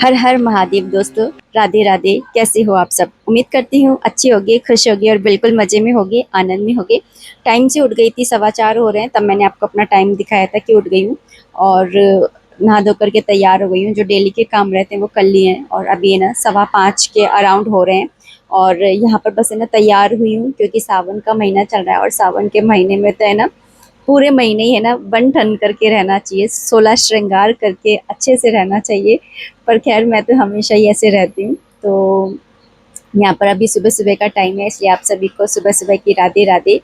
हर हर महादेव दोस्तों, राधे राधे। कैसे हो आप सब? उम्मीद करती हूँ अच्छे होगे, खुश होगे और बिल्कुल मजे में होगे, आनंद में होगे। टाइम से उठ गई थी, 4:15 हो रहे हैं, तब मैंने आपको अपना टाइम दिखाया था कि उठ गई हूँ। और नहा धो करके तैयार हो गई हूँ। जो डेली के काम रहते हैं वो कर लिए हैं और अभी है ना 5:15 के अराउंड हो रहे हैं। और यहाँ पर बस है ना तैयार हुई हूँ क्योंकि सावन का महीना चल रहा है और सावन के महीने में तो है ना पूरे महीने ही है ना बन ठन करके रहना चाहिए, 16 श्रृंगार करके अच्छे से रहना चाहिए। पर खैर मैं तो हमेशा ही ऐसे रहती हूँ। तो यहाँ पर अभी सुबह सुबह का टाइम है, इसलिए आप सभी को सुबह सुबह की राधे राधे।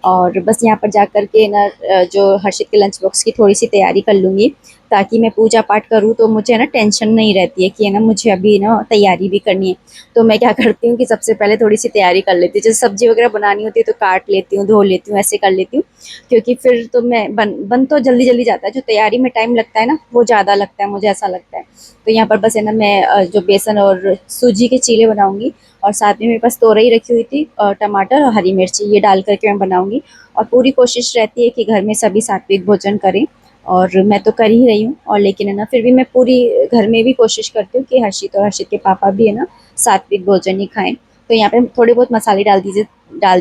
और बस यहाँ पर जा कर के ना जो हर्षित के लंच बॉक्स की थोड़ी सी तैयारी कर लूँगी, ताकि मैं पूजा पाठ करूँ तो मुझे ना टेंशन नहीं रहती है कि है ना मुझे अभी ना तैयारी भी करनी है। तो मैं क्या करती हूँ कि सबसे पहले थोड़ी सी तैयारी कर लेती हूँ। जैसे सब्जी वगैरह बनानी होती है तो काट लेती हूँ, धो लेती हूँ, ऐसे कर लेती हूँ। क्योंकि फिर तो मैं बन तो जल्दी जल्दी जाता है, जो तैयारी में टाइम लगता है ना वो ज़्यादा लगता है, मुझे ऐसा लगता है। तो यहाँ पर बस है ना मैं जो बेसन और सूजी के चीले बनाऊंगी। और साथ में मेरे पास तोरई रखी हुई थी और टमाटर और हरी मिर्ची, ये डाल करके मैं बनाऊंगी। और पूरी कोशिश रहती है कि घर में सभी सात्विक भोजन करें। और मैं तो कर ही रही हूँ, और लेकिन है ना फिर भी मैं पूरी घर में भी कोशिश करती हूँ कि हर्षित और हर्षित के पापा भी है ना सात्विक भोजन ही खाएं। तो यहाँ पे थोड़े बहुत मसाले डाल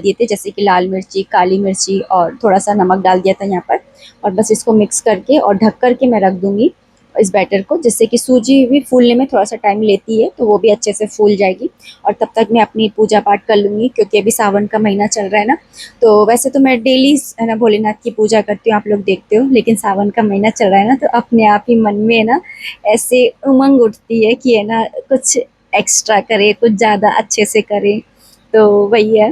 दिए थे, जैसे कि लाल मिर्ची, काली मिर्ची और थोड़ा सा नमक डाल दिया था यहाँ पर। और बस इसको मिक्स करके और ढक करके मैं रख दूंगी इस बैटर को, जिससे कि सूजी भी फूलने में थोड़ा सा टाइम लेती है, तो वो भी अच्छे से फूल जाएगी। और तब तक मैं अपनी पूजा पाठ कर लूँगी, क्योंकि अभी सावन का महीना चल रहा है ना। तो वैसे तो मैं डेली है ना भोलेनाथ की पूजा करती हूँ, आप लोग देखते हो, लेकिन सावन का महीना चल रहा है ना तो अपने आप ही मन में है ना ऐसे उमंग उठती है कि है ना कुछ एक्स्ट्रा करे, कुछ ज़्यादा अच्छे से करे। तो वही है।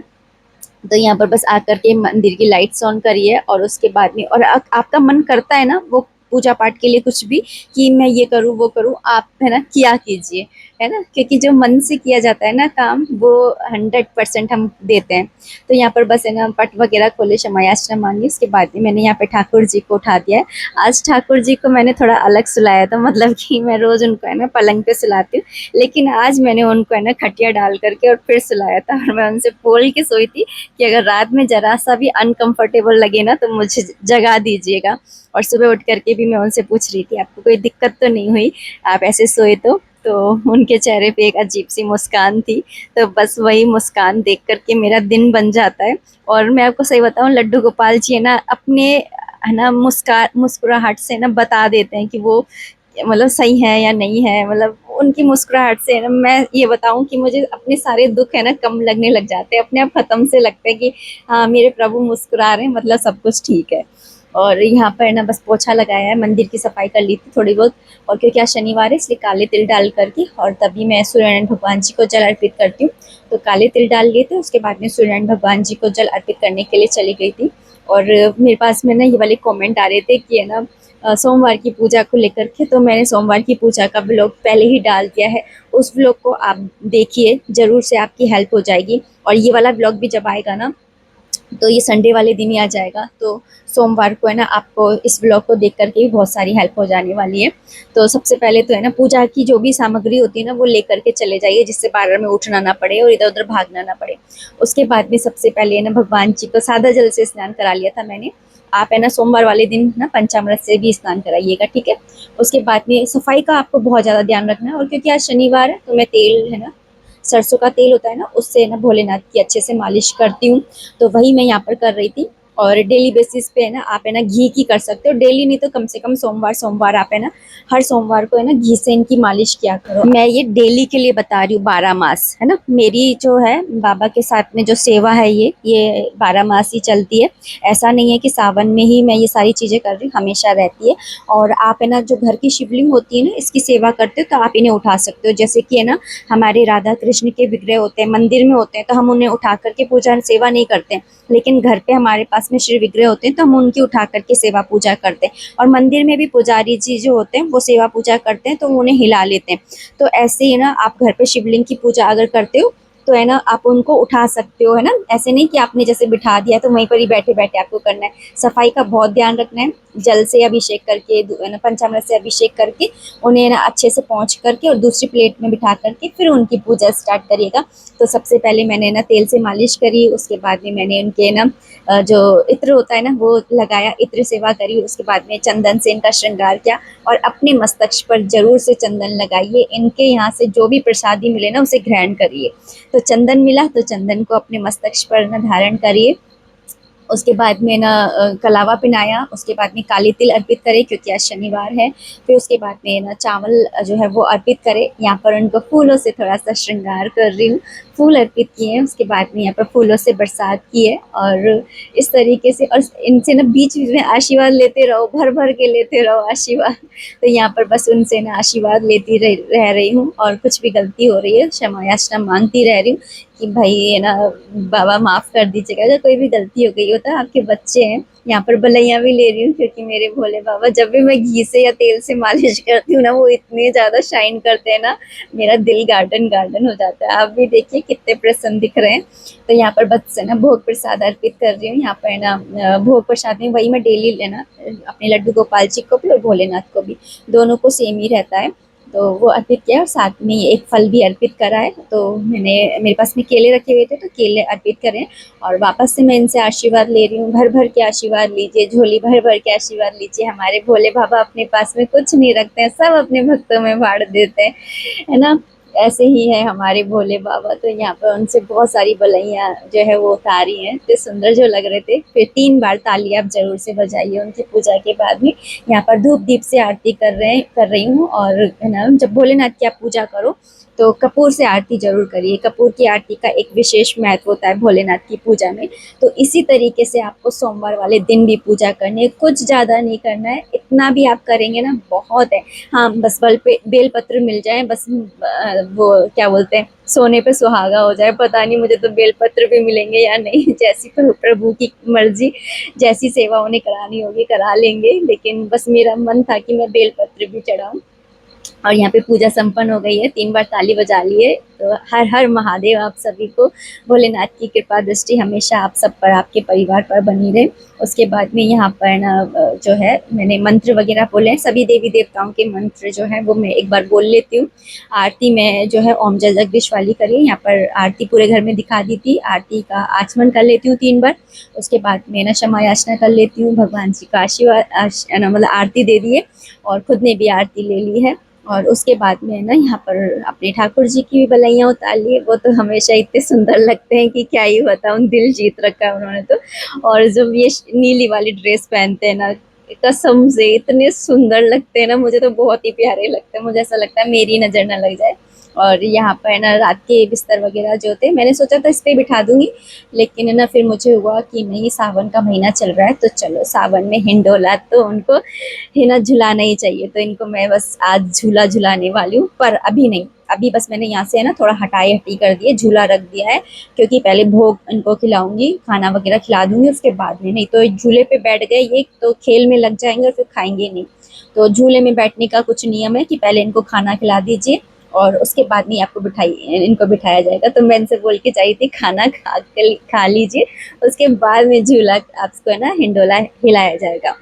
तो यहाँ पर बस आकर के मंदिर की लाइट्स ऑन करिए, और उसके बाद में और आपका मन करता है ना वो पूजा पाठ के लिए कुछ भी, कि मैं ये करूँ वो करूँ, आप है ना किया कीजिए, है ना, क्योंकि जो मन से किया जाता है ना काम, वो 100% हम देते हैं। तो यहाँ पर बस है ना पट वगैरह खोले, शमायाचना मांगी, उसके बाद में मैंने यहाँ पे ठाकुर जी को उठा दिया है। आज ठाकुर जी को मैंने थोड़ा अलग सुलाया था, मतलब कि मैं रोज उनको है ना पलंग पे सुलाती हूँ, लेकिन आज मैंने उनको है ना खटिया डाल करके और फिर सुलाया था। और मैं उनसे बोल के सोई थी कि अगर रात में जरा सा भी अनकंफर्टेबल लगे ना तो मुझे जगा दीजिएगा। और सुबह उठ करके भी मैं उनसे पूछ रही थी आपको कोई दिक्कत तो नहीं हुई, आप ऐसे सोए तो उनके चेहरे पे एक अजीब सी मुस्कान थी। तो बस वही मुस्कान देख करके मेरा दिन बन जाता है। और मैं आपको सही बताऊं, लड्डू गोपाल जी है ना अपने है ना मुस्कुराहट से ना बता देते हैं कि वो मतलब सही है या नहीं है। मतलब उनकी मुस्कुराहट से ना मैं ये बताऊं कि मुझे अपने सारे दुख है ना कम लगने लग जाते हैं, अपने आप खत्म से लगता है कि हाँ मेरे प्रभु मुस्कुरा रहे हैं, मतलब सब कुछ ठीक है। और यहाँ पर ना बस पोछा लगाया है, मंदिर की सफाई कर ली थी थोड़ी बहुत। और क्योंकि आज शनिवार है इसलिए काले तिल डाल करके, और तभी मैं सूर्यनारायण भगवान जी को जल अर्पित करती हूँ। तो काले तिल डाल लिए थे, उसके बाद में सूर्यनारायण भगवान जी को जल अर्पित करने के लिए चली गई थी। और मेरे पास में ना ये वाले कमेंट आ रहे थे कि है ना सोमवार की पूजा को लेकर के, तो मैंने सोमवार की पूजा का ब्लॉग पहले ही डाल दिया है। उस ब्लॉग को आप देखिए, जरूर से आपकी हेल्प हो जाएगी। और ये वाला ब्लॉग भी जब आएगा ना, तो ये संडे वाले दिन ही आ जाएगा, तो सोमवार को है ना आपको इस ब्लॉग को देख करके भी बहुत सारी हेल्प हो जाने वाली है। तो सबसे पहले तो है ना पूजा की जो भी सामग्री होती है ना वो लेकर के चले जाइए, जिससे बार में उठना ना पड़े और इधर उधर भागना ना पड़े। उसके बाद में सबसे पहले है ना भगवान जी को सादा जल से स्नान करा लिया था मैंने। आप है ना सोमवार वाले दिन ना पंचामृत से भी स्नान कराइएगा, ठीक है। उसके बाद में सफाई का आपको बहुत ज़्यादा ध्यान रखना है, और क्योंकि आज शनिवार है तो मैं तेल है ना सरसों का तेल होता है ना, उससे ना भोलेनाथ की अच्छे से मालिश करती हूँ। तो वही मैं यहाँ पर कर रही थी। और डेली बेसिस पे है ना आप है ना घी की कर सकते हो, डेली नहीं तो कम से कम सोमवार सोमवार आप है ना हर सोमवार को है ना घी से इनकी मालिश किया करो। मैं ये डेली के लिए बता रही हूँ, 12 मास है ना मेरी जो है बाबा के साथ में जो सेवा है ये 12 मास ही चलती है। ऐसा नहीं है कि सावन में ही मैं ये सारी चीजें कर रही हूँ, हमेशा रहती है। और आप है ना जो घर की शिवलिंग होती है ना इसकी सेवा करते हो तो आप इन्हें उठा सकते हो, जैसे कि है ना हमारे राधा कृष्ण के विग्रह होते हैं मंदिर में होते हैं, तो हम उन्हें उठा करके पूजा सेवा नहीं करते हैं। लेकिन घर पे हमारे पास में श्री विग्रह होते हैं तो हम उनकी उठा करके सेवा पूजा करते हैं। और मंदिर में भी पुजारी जी जो होते हैं वो सेवा पूजा करते हैं, तो उन्हें हिला लेते हैं। तो ऐसे ही ना आप घर पे शिवलिंग की पूजा अगर करते हो तो है ना आप उनको उठा सकते हो, है ना। ऐसे नहीं कि आपने जैसे बिठा दिया तो वहीं पर ही बैठे बैठे आपको करना है। सफाई का बहुत ध्यान रखना है, जल से अभिषेक करके, पंचामृत से अभिषेक करके उन्हें ना अच्छे से पोंछ करके और दूसरी प्लेट में बिठा करके फिर उनकी पूजा स्टार्ट करिएगा। तो सबसे पहले मैंने ना तेल से मालिश करी, उसके बाद में मैंने उनके ना जो इत्र होता है ना वो लगाया, इत्र सेवा करी। उसके बाद में चंदन से इनका श्रृंगार किया और अपने मस्तक पर जरूर से चंदन लगाइए। इनके यहाँ से जो भी प्रसादी मिले ना उसे ग्रहण करिए। तो चंदन मिला तो चंदन को अपने मस्तक पर ना धारण करिए। उसके बाद में ना कलावा पिनाया, उसके बाद में काली तिल अर्पित करें क्योंकि आज शनिवार है। फिर उसके बाद में ना चावल जो है वो अर्पित करें। यहाँ पर उनको फूलों से थोड़ा सा श्रृंगार कर रही हूँ, फूल अर्पित किए हैं। उसके बाद में यहाँ पर फूलों से बरसात की है और इस तरीके से, और इनसे ना बीच बीच में आशीर्वाद लेते रहो, भर भर के लेते रहो आशीर्वाद। तो यहाँ पर बस उनसे ना आशीर्वाद लेती रह रही हूँ और कुछ भी गलती हो रही है क्षमा याचना मांगती रह रही हूँ कि भाई ये ना बाबा माफ़ कर दीजिएगा अगर कोई भी गलती हो गई हो तो। आपके बच्चे हैं। यहाँ पर बलैया भी ले रही हूँ क्योंकि मेरे भोले बाबा जब भी मैं घी से या तेल से मालिश करती हूँ ना वो इतने ज़्यादा शाइन करते हैं ना, मेरा दिल गार्डन गार्डन हो जाता है। आप भी देखिए कितने प्रसन्न दिख रहे हैं। तो यहाँ पर बस से ना भोग प्रसाद अर्पित कर रही हूँ। यहाँ पर ना भोग प्रसाद में वही मैं डेली लेना अपने लड्डू गोपाल जी को भी और भोलेनाथ को भी, दोनों को सेम ही रहता है। तो वो अर्पित किया और साथ में एक फल भी अर्पित करा है। तो मैंने, मेरे पास में केले रखे हुए थे तो केले अर्पित करें और वापस से मैं इनसे आशीर्वाद ले रही हूँ। भर भर के आशीर्वाद लीजिए, झोली भर भर के आशीर्वाद लीजिए। हमारे भोले बाबा अपने पास में कुछ नहीं रखते हैं, सब अपने भक्तों में बांट देते हैं, है ना। ऐसे ही है हमारे भोले बाबा। तो यहाँ पर उनसे बहुत सारी बलैया जो है वो उतारी हैं, इतने सुंदर जो लग रहे थे। फिर 3 बार ताली आप जरूर से बजाइए उनकी पूजा के बाद में। यहाँ पर धूप दीप से आरती कर रही हूँ। और है ना, जब भोलेनाथ की आप पूजा करो तो कपूर से आरती जरूर करिए। कपूर की आरती का एक विशेष महत्व होता है भोलेनाथ की पूजा में। तो इसी तरीके से आपको सोमवार वाले दिन भी पूजा करनी है, कुछ ज़्यादा नहीं करना है, इतना भी आप करेंगे ना बहुत है। हाँ, बस बेलपत्र मिल जाए, बस वो क्या बोलते हैं, सोने पे सुहागा हो जाए। पता नहीं मुझे तो बेलपत्र भी मिलेंगे या नहीं, जैसी प्रभु की मर्जी, जैसी सेवा उन्हें करानी होगी करा लेंगे। लेकिन बस मेरा मन था कि मैं बेलपत्र भी चढ़ाऊं। और यहाँ पे पूजा संपन्न हो गई है, 3 बार ताली बजा लिए। तो हर हर महादेव आप सभी को, भोलेनाथ की कृपा दृष्टि हमेशा आप सब पर, आपके परिवार पर बनी रहे। उसके बाद में यहाँ पर ना जो है मैंने मंत्र वगैरह बोले हैं, सभी देवी देवताओं के मंत्र जो है वो मैं एक बार बोल लेती हूँ। आरती में जो है ओम जय जगदीश वाली करिए। यहाँ पर आरती पूरे घर में दिखा दी थी। आरती का आचमन कर लेती हूँ 3 बार। उसके बाद में ना क्षमा याचना कर लेती हूँ, भगवान जी का आशीर्वाद मतलब आरती दे दिए और खुद ने भी आरती ले ली है। और उसके बाद में ना यहाँ पर अपने ठाकुर जी की भी बलैया उतार ली है। वो तो हमेशा इतने सुंदर लगते हैं कि क्या ही बताऊं, दिल जीत रखा है उन्होंने तो। और जब ये नीली वाली ड्रेस पहनते हैं ना, कसम से इतने सुंदर लगते हैं ना, मुझे तो बहुत ही प्यारे लगते हैं। मुझे ऐसा लगता है मेरी नज़र ना लग जाए। और यहाँ पर ना रात के बिस्तर वगैरह जो थे मैंने सोचा था इस पे बिठा दूंगी, लेकिन है ना फिर मुझे हुआ कि नहीं, सावन का महीना चल रहा है तो चलो सावन में हिंडोला तो उनको है ना झुलाना ही चाहिए। तो इनको मैं बस आज झूला झुलाने वाली हूँ, पर अभी नहीं, अभी बस मैंने यहाँ से है ना थोड़ा हटाई हटी कर दिया, झूला रख दिया है। क्योंकि पहले भोग इनको खिलाऊंगी, खाना वगैरह खिला दूंगी, उसके बाद में, नहीं तो झूले पे बैठ गए ये तो खेल में लग जाएंगे और फिर खाएंगे नहीं। तो झूले में बैठने का कुछ नियम है कि पहले इनको खाना खिला दीजिए और उसके बाद में आपको इनको बिठाया जाएगा। तो मैं इनसे बोल के चाहिए थी खाना खा लीजिए, उसके बाद में झूला आपको है ना हिंडोला हिलाया जाएगा।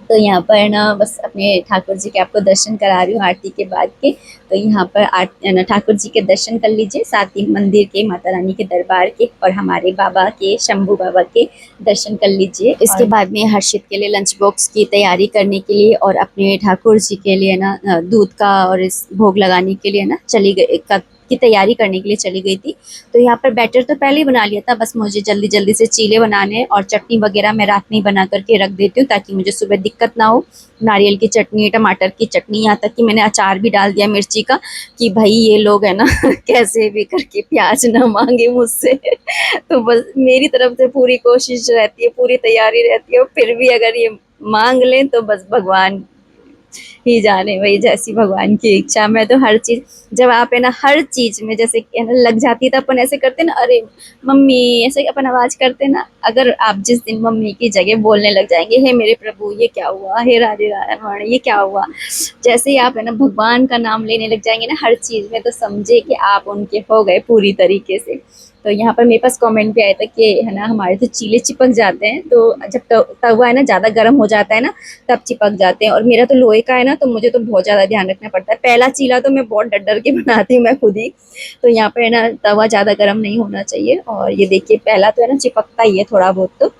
तो यहाँ पर ना बस अपने ठाकुर जी के आपको दर्शन करा रही हूँ आरती के बाद के। तो यहाँ पर ठाकुर जी के दर्शन कर लीजिए, साथ ही मंदिर के, माता रानी के दरबार के और हमारे बाबा के, शंभू बाबा के दर्शन कर लीजिए। इसके बाद में हर्षित के लिए लंच बॉक्स की तैयारी करने के लिए और अपने ठाकुर जी के लिए ना दूध का और इस भोग लगाने के लिए ना चली गई की तैयारी करने के लिए चली गई थी। तो यहाँ पर बैटर तो पहले ही बना लिया था, बस मुझे जल्दी जल्दी से चीले बनाने हैं और चटनी वगैरह मैं रात में ही बना करके रख देती हूँ ताकि मुझे सुबह दिक्कत ना हो। नारियल की चटनी, टमाटर की चटनी, यहाँ तक कि मैंने अचार भी डाल दिया मिर्ची का कि भाई ये लोग है ना कैसे भी करके प्याज ना मांगे मुझसे। तो बस मेरी तरफ से पूरी कोशिश रहती है, पूरी तैयारी रहती है, और फिर भी अगर ये मांग लें तो बस भगवान ही जाने, वही जैसी भगवान की इच्छा। मैं तो हर चीज, जब आप है ना हर चीज में जैसे है ना लग जाती है तो अपन ऐसे करते ना, अरे मम्मी, ऐसे अपन आवाज करते ना। अगर आप जिस दिन मम्मी की जगह बोलने लग जाएंगे, हे मेरे प्रभु ये क्या हुआ, हे राधे रावण ये क्या हुआ, जैसे ही आप है ना भगवान का नाम लेने लग जाएंगे ना हर चीज में, तो समझे कि आप उनके हो गए पूरी तरीके से। तो यहाँ पर मेरे पास कमेंट भी आया था कि है ना हमारे तो चीले चिपक जाते हैं, तो जब तवा है ना ज़्यादा गर्म हो जाता है ना तब चिपक जाते हैं। और मेरा तो लोहे का है ना, तो मुझे तो बहुत ज़्यादा ध्यान रखना पड़ता है। पहला चीला तो मैं बहुत डर डर के बनाती हूँ मैं खुद ही। तो यहाँ पर है ना तवा ज़्यादा गर्म नहीं होना चाहिए। और ये देखिए पहला तो है ना चिपकता ही है थोड़ा बहुत।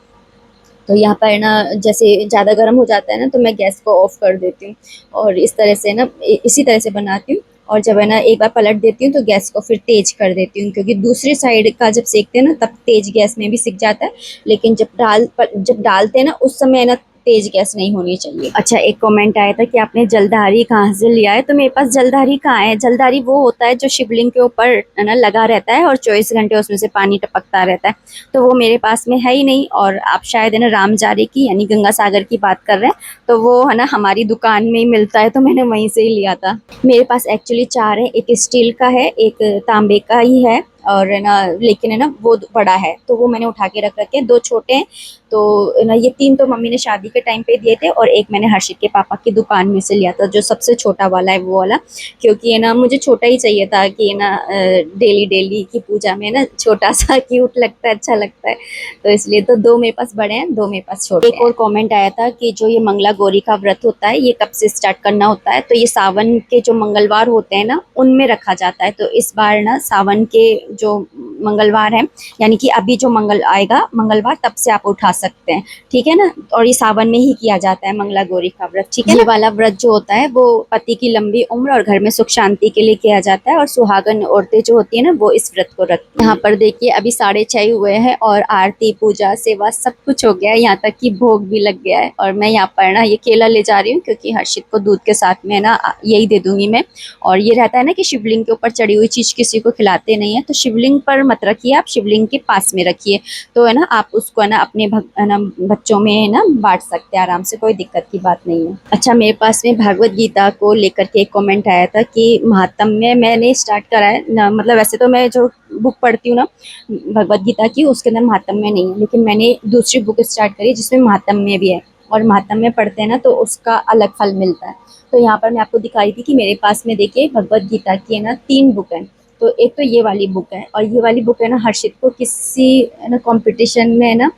तो यहाँ पर है ना जैसे ज़्यादा गर्म हो जाता है ना तो मैं गैस को ऑफ कर देती हूँ। और इस तरह से ना इसी तरह से बनाती हूँ। और जब है ना एक बार पलट देती हूँ तो गैस को फिर तेज कर देती हूँ, क्योंकि दूसरी साइड का जब सेकते हैं ना तब तेज गैस में भी सिक जाता है। लेकिन जब डालते हैं ना उस समय ना तेज गैस नहीं होनी चाहिए। अच्छा, एक कमेंट आया था कि आपने जलधारी कहाँ से लिया है। तो मेरे पास जलधारी कहाँ है, जलधारी वो होता है जो शिवलिंग के ऊपर है ना लगा रहता है और 24 घंटे उसमें से पानी टपकता रहता है। तो वो मेरे पास में है ही नहीं। और आप शायद है ना रामजारी की यानी गंगा सागर की बात कर रहे हैं, तो वो है ना हमारी दुकान में ही मिलता है, तो मैंने वहीं से ही लिया था। मेरे पास एक्चुअली 4 है, एक स्टील का है, एक तांबे का ही है, और है ना लेकिन है ना वो बड़ा है तो वो मैंने उठा के रख रखे हैं। 2 छोटे हैं। तो है ना ये 3 तो मम्मी ने शादी के टाइम पे दिए थे, और एक मैंने हर्षित के पापा की दुकान में से लिया था, जो सबसे छोटा वाला है वो वाला। क्योंकि है ना मुझे छोटा ही चाहिए था कि है ना डेली डेली की पूजा में ना छोटा सा क्यूट लगता है, अच्छा लगता है। तो इसलिए तो 2 मेरे पास बड़े हैं, 2 मेरे पास छोटे हैं। एक और कमेंट आया था कि जो ये मंगला गौरी का व्रत होता है ये कब से स्टार्ट करना होता है। तो ये सावन के जो मंगलवार होते हैं ना उनमें रखा जाता है। तो इस बार ना सावन के जो मंगलवार है, यानी कि अभी जो मंगल आएगा मंगलवार, तब से आप उठा सकते हैं, ठीक है ना। और ये सावन में ही किया जाता है मंगला गौरी का व्रत, ठीक है। ये वाला व्रत जो होता है वो पति की लंबी उम्र और घर में सुख शांति के लिए किया जाता है। और सुहागन औरतें जो होती है ना वो इस व्रत को रखती हैं। यहाँ पर देखिए अभी 6:30 हुए हैं और आरती पूजा सेवा सब कुछ हो गया है, यहाँ तक कि भोग भी लग गया है। और मैं यहाँ पर ना ये केला ले जा रही हूँ, क्योंकि हर्षित को दूध के साथ में ना यही दे दूंगी मैं। और ये रहता है ना कि शिवलिंग के ऊपर चढ़ी हुई चीज किसी को खिलाते नहीं है, तो शिवलिंग पर मत रखिए, आप शिवलिंग के पास में रखिए। तो है ना आप उसको है ना अपने है ना बच्चों में है ना बांट सकते हैं आराम से, कोई दिक्कत की बात नहीं है। अच्छा, मेरे पास में भागवत गीता को लेकर के एक कमेंट आया था कि महात्म्य मैंने स्टार्ट करा है ना, मतलब वैसे तो मैं जो बुक पढ़ती हूँ ना भगवत गीता की उसके अंदर महात्म्य नहीं है, लेकिन मैंने दूसरी बुक स्टार्ट करी जिसमें महात्म्य भी है। और महात्म्य पढ़ते हैं ना तो उसका अलग फल मिलता है। तो यहाँ पर मैं आपको दिखा रही थी कि मेरे पास में देखिए भगवत गीता की है ना 3 बुक है। तो एक तो ये वाली बुक है, और ये वाली बुक है ना हर्षित को किसी है ना कंपटीशन में है ना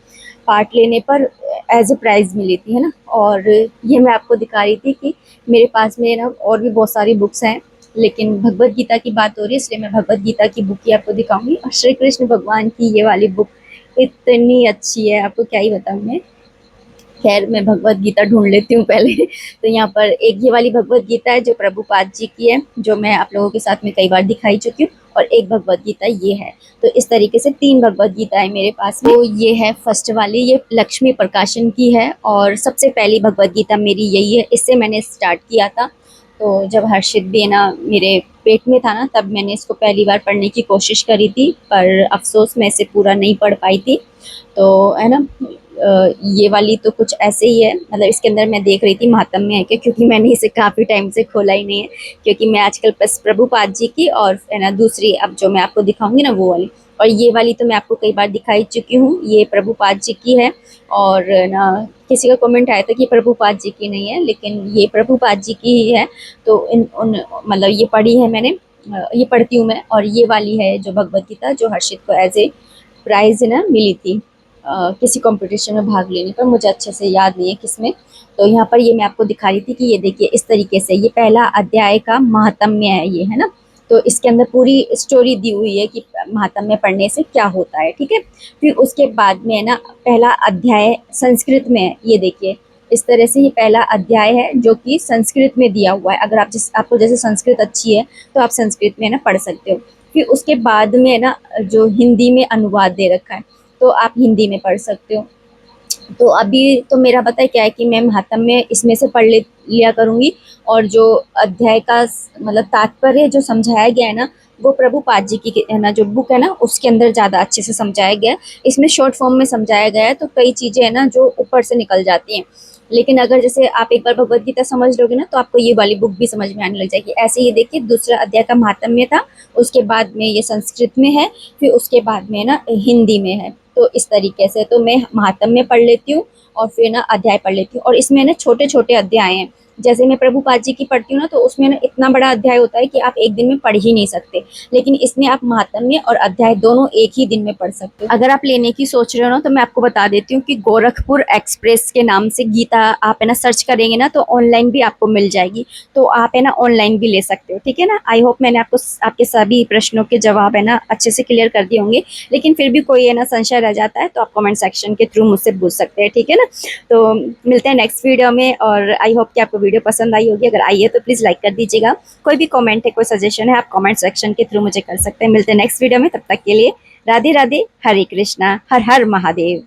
पार्ट लेने पर एज ए प्राइज मिली थी, है ना। और ये मैं आपको दिखा रही थी कि मेरे पास में ना और भी बहुत सारी बुक्स हैं, लेकिन भगवत गीता की बात हो रही है इसलिए मैं भगवत गीता की बुक ही आपको दिखाऊंगी। और श्री कृष्ण भगवान की ये वाली बुक इतनी अच्छी है, आपको क्या ही बताऊं मैं। खैर मैं भगवत गीता ढूंढ लेती हूँ पहले। तो यहाँ पर एक ये वाली भगवत गीता है जो प्रभुपाद जी की है, जो मैं आप लोगों के साथ में कई बार दिखाई चुकी हूँ। और एक भगवत गीता ये है। तो इस तरीके से 3 भगवत गीता है मेरे पास में। तो ये है फर्स्ट वाली, ये लक्ष्मी प्रकाशन की है, और सबसे पहली भगवत गीता मेरी यही है, इससे मैंने स्टार्ट किया था। तो जब हर्षित भी ना मेरे पेट में था ना तब मैंने इसको पहली बार पढ़ने की कोशिश करी थी, पर अफसोस मैं इसे पूरा नहीं पढ़ पाई थी। तो है ना ये वाली तो कुछ ऐसे ही है, मतलब इसके अंदर मैं देख रही थी महात्म्य है क्या, क्योंकि मैंने इसे काफ़ी टाइम से खोला ही नहीं है। क्योंकि मैं आजकल बस प्रभुपाद जी की और है ना दूसरी अब जो मैं आपको दिखाऊंगी ना वो वाली। और ये वाली तो मैं आपको कई बार दिखाई चुकी हूँ, ये प्रभुपाद जी की है। और ना किसी का कमेंट आया था कि प्रभुपाद जी की नहीं है, लेकिन ये प्रभुपाद जी की ही है। तो इन उन मतलब ये पढ़ी है मैंने, ये पढ़ती हूँ मैं। और ये वाली है जो भगवत गीता जो हर्षित को एज ए प्राइज है ना मिली थी किसी कंपटीशन में भाग लेने पर, मुझे अच्छे से याद नहीं है किसमें। तो यहाँ पर ये मैं आपको दिखा रही थी कि ये देखिए इस तरीके से ये पहला अध्याय का महात्म्य है ये, है ना। तो इसके अंदर पूरी स्टोरी दी हुई है कि महात्म्य पढ़ने से क्या होता है, ठीक है। फिर उसके बाद में है ना पहला अध्याय संस्कृत में है, ये देखिए इस तरह से ये पहला अध्याय है जो कि संस्कृत में दिया हुआ है। अगर आपको जैसे संस्कृत अच्छी है तो आप संस्कृत में ना पढ़ सकते हो। फिर उसके बाद में ना जो हिंदी में अनुवाद दे रखा है, तो आप हिंदी में पढ़ सकते हो। तो अभी तो मेरा पता है क्या है कि मैं महात्म्य इसमें से पढ़ लिया करूँगी। और जो अध्याय का मतलब तात्पर्य जो समझाया गया है ना वो प्रभुपाद जी की है ना जो बुक है ना उसके अंदर ज़्यादा अच्छे से समझाया गया है। इसमें शॉर्ट फॉर्म में समझाया गया है, तो कई चीज़ें है ना जो ऊपर से निकल जाती हैं। लेकिन अगर जैसे आप एक बार भगवत गीता समझ लोगे ना तो आपको ये वाली बुक भी समझ में आने लग जाएगी। ऐसे ही देखिए दूसरा अध्याय का महात्म्य था, उसके बाद में ये संस्कृत में है, फिर उसके बाद में ना हिंदी में है। तो इस तरीके से तो मैं महात्म्य पढ़ लेती हूँ और फिर ना अध्याय पढ़ लेती हूँ। और इसमें ना छोटे छोटे अध्याय हैं, जैसे मैं प्रभुपाद जी की पढ़ती हूँ ना, तो उसमें ना इतना बड़ा अध्याय होता है कि आप एक दिन में पढ़ ही नहीं सकते, लेकिन इसमें आप महात्म्य और अध्याय दोनों एक ही दिन में पढ़ सकते हो। अगर आप लेने की सोच रहे हो ना, तो मैं आपको बता देती हूँ कि गोरखपुर एक्सप्रेस के नाम से गीता आप है ना सर्च करेंगे ना, तो ऑनलाइन भी आपको मिल जाएगी, तो आप है ना ऑनलाइन भी ले सकते हो, ठीक है ना। आई होप मैंने आपको आपके सभी प्रश्नों के जवाब है ना अच्छे से क्लियर कर दिए होंगे, लेकिन फिर भी कोई है ना संशय रह जाता है तो आप कमेंट सेक्शन के थ्रू मुझसे पूछ सकते हैं, ठीक है ना। तो मिलते हैं नेक्स्ट वीडियो में, और आई होप कि आपको वीडियो पसंद आई होगी। अगर आई है तो प्लीज़ लाइक कर दीजिएगा। कोई भी कमेंट है, कोई सजेशन है, आप कमेंट सेक्शन के थ्रू मुझे कर सकते हैं। मिलते हैं नेक्स्ट वीडियो में, तब तक के लिए राधे राधे, हरे कृष्णा, हर हर महादेव।